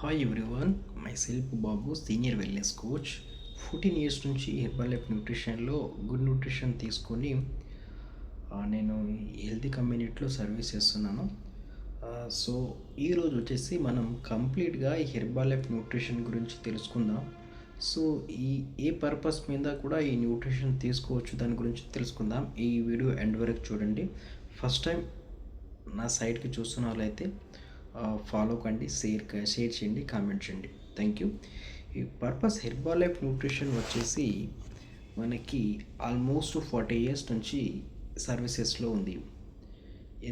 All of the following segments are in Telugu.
హాయ్ ఎవ్రీవన్, myself బాబు, సీనియర్ వెల్నెస్ కోచ్. 14 ఇయర్స్ నుంచి హెర్బల్ లైఫ్ న్యూట్రిషన్లో గుడ్ న్యూట్రిషన్ తీసుకొని నేను హెల్తీ కమ్యూనిటీలో సర్వీస్ చేస్తున్నాను. సో ఈరోజు వచ్చేసి మనం కంప్లీట్గా ఈ హెర్బల్ లైఫ్ న్యూట్రిషన్ గురించి తెలుసుకుందాం. సో ఈ ఏ పర్పస్ మీద కూడా ఈ న్యూట్రిషన్ తీసుకోవచ్చు దాని గురించి తెలుసుకుందాం. ఈ వీడియో ఎండ్ వరకు చూడండి. ఫస్ట్ టైం నా సైట్కి చూస్తున్న వాళ్ళైతే ఫాలో కండి, షేర్ చేయండి, కామెంట్ చేయండి. Thank you. ఈ పర్పస్ హెర్బల్ లైఫ్ న్యూట్రిషన్ వచ్చేసి మనకి ఆల్మోస్ట్ 40 ఇయర్స్ నుంచి సర్వీసెస్లో ఉంది.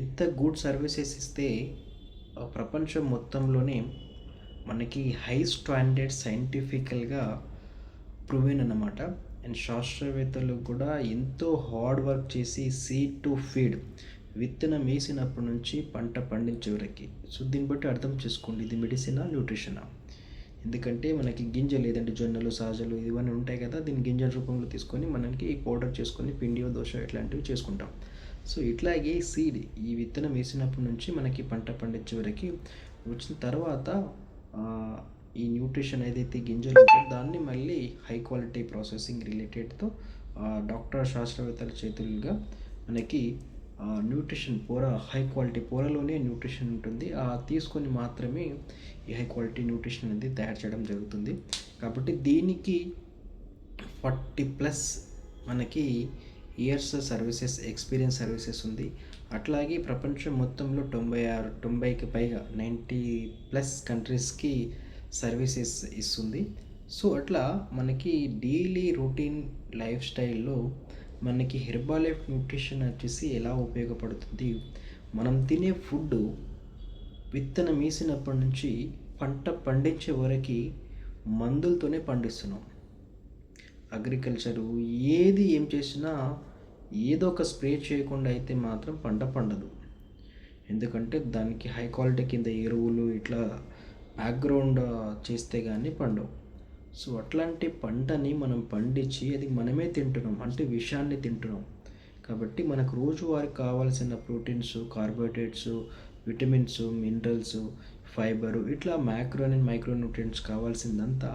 ఎంత గుడ్ సర్వీసెస్ ఇస్తే ప్రపంచం మొత్తంలోనే మనకి హై స్టాండర్డ్ సైంటిఫికల్గా ప్రూవెన్ అన్నమాట. అండ్ శాస్త్రవేత్తలు కూడా ఎంతో హార్డ్ వర్క్ చేసి సీడ్ టు ఫీడ్, విత్తనం వేసినప్పటి నుంచి పంట పండించే వరకు. సో దీన్ని బట్టి అర్థం చేసుకోండి, ఇది మెడిసినా న్యూట్రిషనా. ఎందుకంటే మనకి గింజలు లేదంటే జొన్నలు, సాజలు ఇవన్నీ ఉంటాయి కదా, దీన్ని గింజల రూపంలో తీసుకొని మనకి పౌడర్ చేసుకొని పిండియో దోశ ఇట్లాంటివి చేసుకుంటాం. సో ఇట్లాగే సీడ్, ఈ విత్తనం వేసినప్పటి నుంచి మనకి పంట పండించే వరకు వచ్చిన తర్వాత ఈ న్యూట్రిషన్ ఏదైతే గింజలు ఉంటుందో దాన్ని మళ్ళీ హై క్వాలిటీ ప్రాసెసింగ్ రిలేటెడ్తో డాక్టర్ శాస్త్రవేత్తల చేతులుగా మనకి న్యూట్రిషన్ హై క్వాలిటీ పోరలోనే న్యూట్రిషన్ ఉంటుంది, తీసుకొని మాత్రమే ఈ హై క్వాలిటీ న్యూట్రిషన్ అనేది తయారు చేయడం జరుగుతుంది. కాబట్టి దీనికి 40+ మనకి ఇయర్స్ సర్వీసెస్ ఎక్స్పీరియన్స్ సర్వీసెస్ ఉంది. అట్లాగే ప్రపంచం మొత్తంలో 90కి పైగా 90+ కంట్రీస్కి సర్వీసెస్ ఇస్తుంది. సో అట్లా మనకి డైలీ రొటీన్ లైఫ్ స్టైల్లో మనకి హెర్బల్ లైఫ్ న్యూట్రిషన్ వచ్చేసి ఎలా ఉపయోగపడుతుంది. మనం తినే ఫుడ్ విత్తనం వేసినప్పటి నుంచి పంట పండించే వరకు మందులతోనే పండిస్తున్నాం. అగ్రికల్చరు ఏం చేసినా ఏదో ఒక స్ప్రే చేయకుండా అయితే మాత్రం పంట పండదు. ఎందుకంటే దానికి హై క్వాలిటీ కింద ఎరువులు ఇట్లా బ్యాక్గ్రౌండ్ చేస్తే కానీ పండవు. సో అట్లాంటి పంటని మనం పండించి అది మనమే తింటున్నాం, అంటే విషాన్ని తింటున్నాం. కాబట్టి మనకు రోజువారికి కావాల్సిన proteins, carbohydrates, vitamins, minerals, fibre ఇట్లా మ్యాక్రో అండ్ మైక్రోన్యూట్రియంట్స్ కావాల్సిందంతా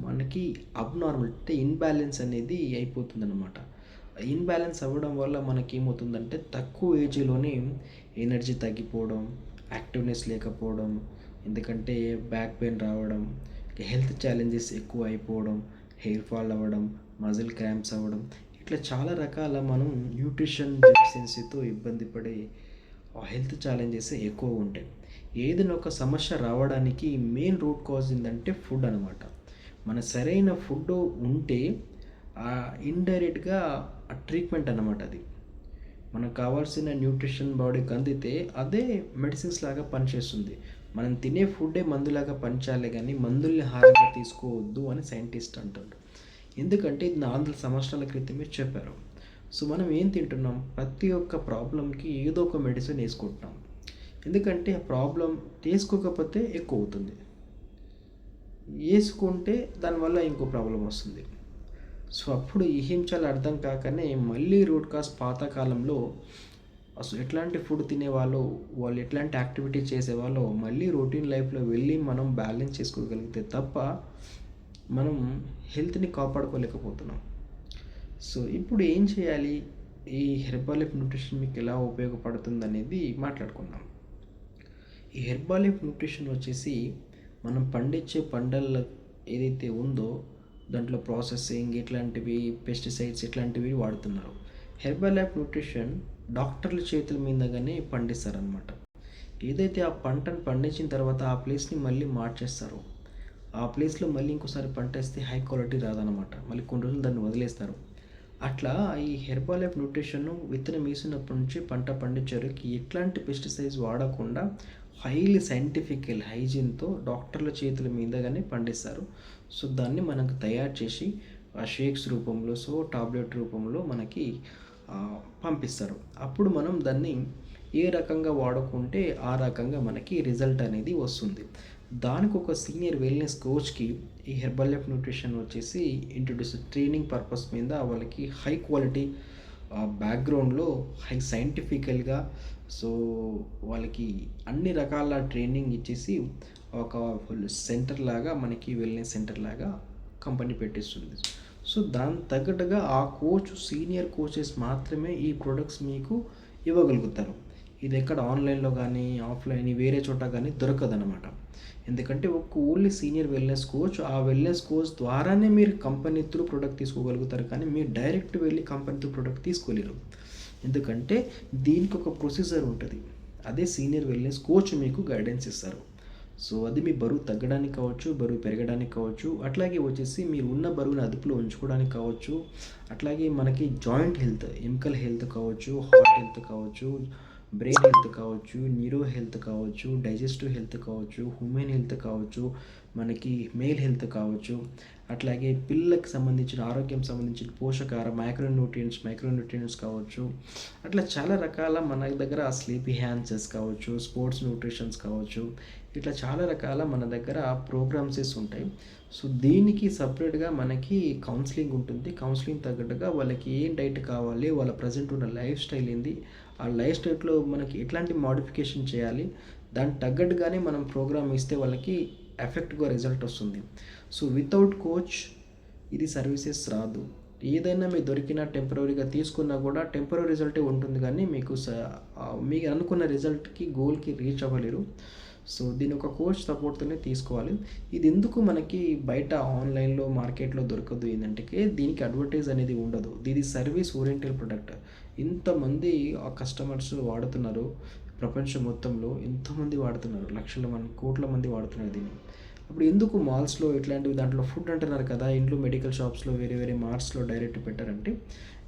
మనకి అబ్నార్మల్ అంటే ఇన్బ్యాలెన్స్ అనేది అయిపోతుందన్నమాట. ఇన్బ్యాలెన్స్ అవ్వడం వల్ల మనకి ఏమవుతుందంటే తక్కువ ఏజ్లోనే ఎనర్జీ తగ్గిపోవడం, యాక్టివ్నెస్ లేకపోవడం, ఎందుకంటే బ్యాక్ పెయిన్ రావడం, హెల్త్ ఛాలెంజెస్ ఎక్కువ అయిపోవడం, హెయిర్ ఫాల్ అవ్వడం, మజిల్ క్రాంప్స్ అవ్వడం, ఇట్లా చాలా రకాల మనం న్యూట్రిషన్ డెఫిషియన్సీతో ఇబ్బంది పడే హెల్త్ ఛాలెంజెస్ ఎక్కువ ఉంటాయి. ఏదైనా ఒక సమస్య రావడానికి మెయిన్ రూట్ కాజ్ ఏంటంటే ఫుడ్ అనమాట. మన సరైన ఫుడ్ ఉంటే ఇండైరెక్ట్గా ట్రీట్మెంట్ అనమాట. అది మనకు కావాల్సిన న్యూట్రిషన్ బాడీకి అందితే అదే మెడిసిన్స్ లాగా పనిచేస్తుంది. మనం తినే ఫుడ్డే మందులాగా పనిచేయాలి, కానీ మందుల్ని హారంగా తీసుకోవద్దు అని సైంటిస్ట్ అంటాడు. ఎందుకంటే ఇది 400 సంవత్సరాల క్రితమే చెప్పారు. సో మనం ఏం తింటున్నాం, ప్రతి ఒక్క ప్రాబ్లంకి ఏదో ఒక మెడిసిన్ వేసుకుంటున్నాం. ఎందుకంటే ఆ ప్రాబ్లం తీసుకోకపోతే ఎక్కువ అవుతుంది, వేసుకుంటే దానివల్ల ఇంకో ప్రాబ్లం వస్తుంది. సో అప్పుడు ఏం చాలా అర్థం కాకనే మళ్ళీ రూట్ కాజ్ పాతకాలంలో అసలు ఎట్లాంటి ఫుడ్ తినేవాళ్ళు, వాళ్ళు ఎట్లాంటి యాక్టివిటీ చేసేవాళ్ళో మళ్ళీ రొటీన్ లైఫ్లో వెళ్ళి మనం బ్యాలెన్స్ చేసుకోగలిగితే తప్ప మనం హెల్త్ని కాపాడుకోలేకపోతున్నాం. సో ఇప్పుడు ఏం చేయాలి, ఈ హెర్బల్ లైఫ్ న్యూట్రిషన్ మీకు ఎలా ఉపయోగపడుతుంది అనేది మాట్లాడుకుందాం. ఈ హెర్బల్ లైఫ్ న్యూట్రిషన్ వచ్చేసి మనం పండించే పంటల ఏదైతే ఉందో దాంట్లో ప్రాసెసింగ్ ఇట్లాంటివి, పెస్టిసైడ్స్ ఇట్లాంటివి వాడుతున్నారు. హెర్బల్ లైఫ్ న్యూట్రిషన్ డాక్టర్ల చేతుల మీదగానే పండిస్తారనమాట. ఏదైతే ఆ పంటను పండించిన తర్వాత ఆ ప్లేస్ని మళ్ళీ మార్చేస్తారు, ఆ ప్లేస్లో మళ్ళీ ఇంకోసారి పంట వేస్తే హై క్వాలిటీ రాదనమాట, మళ్ళీ కొన్ని రోజులు దాన్ని వదిలేస్తారు. అట్లా ఈ హెర్బల్ లైఫ్ న్యూట్రిషన్ విత్తనం వేసినప్పటి నుంచి పంట పండించేవరకు ఎట్లాంటి పెస్టిసైడ్స్ వాడకుండా హైలీ సైంటిఫికల్ హైజీన్తో డాక్టర్ల చేతుల మీదగానే పండిస్తారు. సో దాన్ని మనకు తయారు చేసి షేక్స్ రూపంలో, సో టాబ్లెట్ రూపంలో మనకి పంపిస్తారు. అప్పుడు మనం దాన్ని ఏ రకంగా వాడుకుంటే ఆ రకంగా మనకి రిజల్ట్ అనేది వస్తుంది. దానికి ఒక సీనియర్ వెల్నెస్ కోచ్కి ఈ హెర్బల్ లైఫ్ న్యూట్రిషన్ వచ్చేసి ఇంట్రొడ్యూస్ ట్రైనింగ్ పర్పస్ మీద వాళ్ళకి హై క్వాలిటీ బ్యాక్‌గ్రౌండ్‌లో సైంటిఫికల్‌గా సో, వాళ్ళకి అన్ని రకాల ట్రైనింగ్ ఇచ్చేసి ఒక ఫుల్ సెంటర్‌లాగా మనకి వెల్‌నెస్ సెంటర్‌లాగా కంపెనీ పెట్టిస్తుంది. సో, దానికి తగ్గట్టుగా ఆ కోచ్ సీనియర్ కోచెస్ మాత్రమే ఈ ప్రొడక్ట్స్ మీకు ఇవ్వగలుగుతారు. ఇదెక్కడ ఆన్‌లైన్‌లో గానీ, ఆఫ్‌లైన్ వేరే చోట గానీ దొరకదనమాట. ఎందుకంటే ఒక ఓన్లీ సీనియర్ వెల్‌నెస్ కోచ్, ఆ వెల్‌నెస్ కోచ్ ద్వారానే మీరు కంపెనీ త్రూ ప్రొడక్ట్ తీసుకోగలుగుతారు. కానీ మీరు డైరెక్ట్ వెళ్లి కంపెనీ త్రూ ప్రొడక్ట్ తీసుకోలేరు. ఎందుకంటే దీనికి ఒక ప్రొసీజర్ ఉంటది. అదే సీనియర్ వెల్‌నెస్ కోచ్ మీకు గైడెన్స్ ఇస్తారు. సో, అది మీ బరువు తగ్గడానికి కావచ్చు, బరువు పెరగడానికి కావచ్చు, అట్లాగే వచ్చేసి మీరు ఉన్న బరువుని అదుపులో ఉంచుకోవడానికి కావచ్చు, అట్లాగే మనకి జాయింట్ హెల్త్, ఎముకల హెల్త్ కావచ్చు, హార్ట్ హెల్త్ కావచ్చు, బ్రెయిన్ హెల్త్ కావచ్చు, న్యూరో హెల్త్ కావచ్చు, డైజెస్టివ్ హెల్త్ కావచ్చు, హ్యూమన్ హెల్త్ కావచ్చు, మనకి మేల్ హెల్త్ కావచ్చు, అట్లాగే పిల్లలకు సంబంధించిన ఆరోగ్యం సంబంధించిన పోషకాహారం మైక్రోన్యూట్రియంట్స్ కావచ్చు. అట్లా చాలా రకాల మన దగ్గర స్లీపీ హ్యాన్సెస్ కావచ్చు, స్పోర్ట్స్ న్యూట్రిషన్స్ కావచ్చు. ఇట్లా చాలా రకాల మన దగ్గర ప్రోగ్రామ్సెస్ ఉంటాయి. సో, దీనికి సపరేట్‌గా మనకి కౌన్సెలింగ్ ఉంటుంది. కౌన్సెలింగ్ తగ్గట్టుగా వాళ్ళకి ఏం డైట్ కావాలి, వాళ్ళ ప్రెజెంట్ ఉన్న లైఫ్ స్టైల్ ఏంది, ఆ లైఫ్ స్టైల్‌లో మనకి ఎట్లాంటి మోడిఫికేషన్ చేయాలి, దానికి తగ్గట్టుగానే మనం ప్రోగ్రామ్ ఇస్తే వాళ్ళకి ఎఫెక్టివ్‌గా రిజల్ట్ వస్తుంది. సో, వితౌట్ కోచ్ ఇది సర్వీసెస్ రాదు. ఏదైనా మీకు దొరికిన టెంపరరీగా తీసుకున్నా కూడా టెంపరరీ రిజల్టే ఉంటుంది కానీ మీకు మీరు అనుకున్న రిజల్ట్‌కి, గోల్‌కి రీచ్ అవ్వలేరు. సో, దీని ఒక కోచ్ సపోర్ట్‌తోనే తీసుకోవాలి. ఇది ఎందుకు మనకి బయట ఆన్‌లైన్‌లో, మార్కెట్‌లో దొరకదు ఏందంటే దీనికి అడ్వర్టైజ్ అనేది ఉండదు. ఇది సర్వీస్ ఓరియెంటెడ్ ప్రొడక్ట్. ఇంతమంది కస్టమర్స్ వాడుతున్నారు. ప్రపంచం మొత్తంలో ఎంతోమంది వాడుతున్నారు. లక్షల మంది, కోట్ల మంది వాడుతున్నారు దీన్ని. అప్పుడు ఎందుకు మాల్స్‌లో ఇట్లాంటివి దాంట్లో ఫుడ్ అంటున్నారు కదా! ఇంట్లో మెడికల్ షాప్స్‌లో వేరే వేరే మార్ట్స్‌లో డైరెక్ట్ పెట్టారంటే,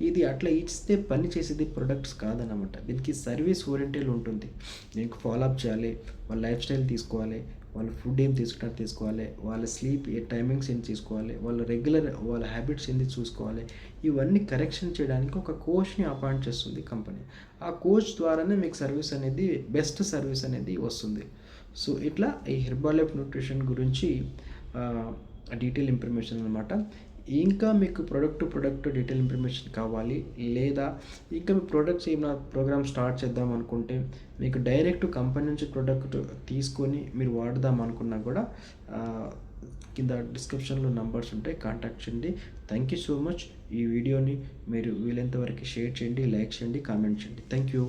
ఇది అట్లా ఇస్తే పని చేసేది ప్రొడక్ట్స్ కాదనమాట. దీనికి సర్వీస్ ఓరియెంటెడ్ ఉంటుంది. దీనికి ఫాలో అప్ చేయాలి. వాళ్ళ లైఫ్ స్టైల్ తీసుకోవాలి. వాళ్ళు ఫుడ్ ఏం తీసుకుంటారో తీసుకోవాలి. వాళ్ళ స్లీప్ టైమింగ్స్ ఏం తీసుకోవాలి. వాళ్ళ హ్యాబిట్స్ ఏంది చూసుకోవాలి. ఇవన్నీ కరెక్షన్ చేయడానికి ఒక కోచ్‌ని అపాయింట్ చేస్తుంది కంపెనీ. ఆ కోచ్ ద్వారానే మీకు సర్వీస్ అనేది బెస్ట్ సర్వీస్ అనేది వస్తుంది. సో, ఇట్లా ఈ హెర్బాలైఫ్ న్యూట్రిషన్ గురించి డీటెయిల్ ఇన్ఫర్మేషన్ అనమాట. ఇంకా మీకు ప్రొడక్ట్ డీటెయిల్ ఇన్ఫర్మేషన్ కావాలి, లేదా ఇంకా మీ ప్రొడక్ట్స్ ఏమైనా ప్రోగ్రామ్ స్టార్ట్ చేద్దాం అనుకుంటే, మీకు డైరెక్ట్ కంపెనీ నుంచి ప్రొడక్ట్ తీసుకొని మీరు వాడదాం అనుకున్నా కూడా కింద డిస్క్రిప్షన్‌లో నంబర్స్ ఉంటాయి. కాంటాక్ట్ చేయండి. Thank you so much. ఈ వీడియోని మీరు వీలైనంత వరకు షేర్ చేయండి, లైక్ చేయండి, కామెంట్ చేయండి. Thank you.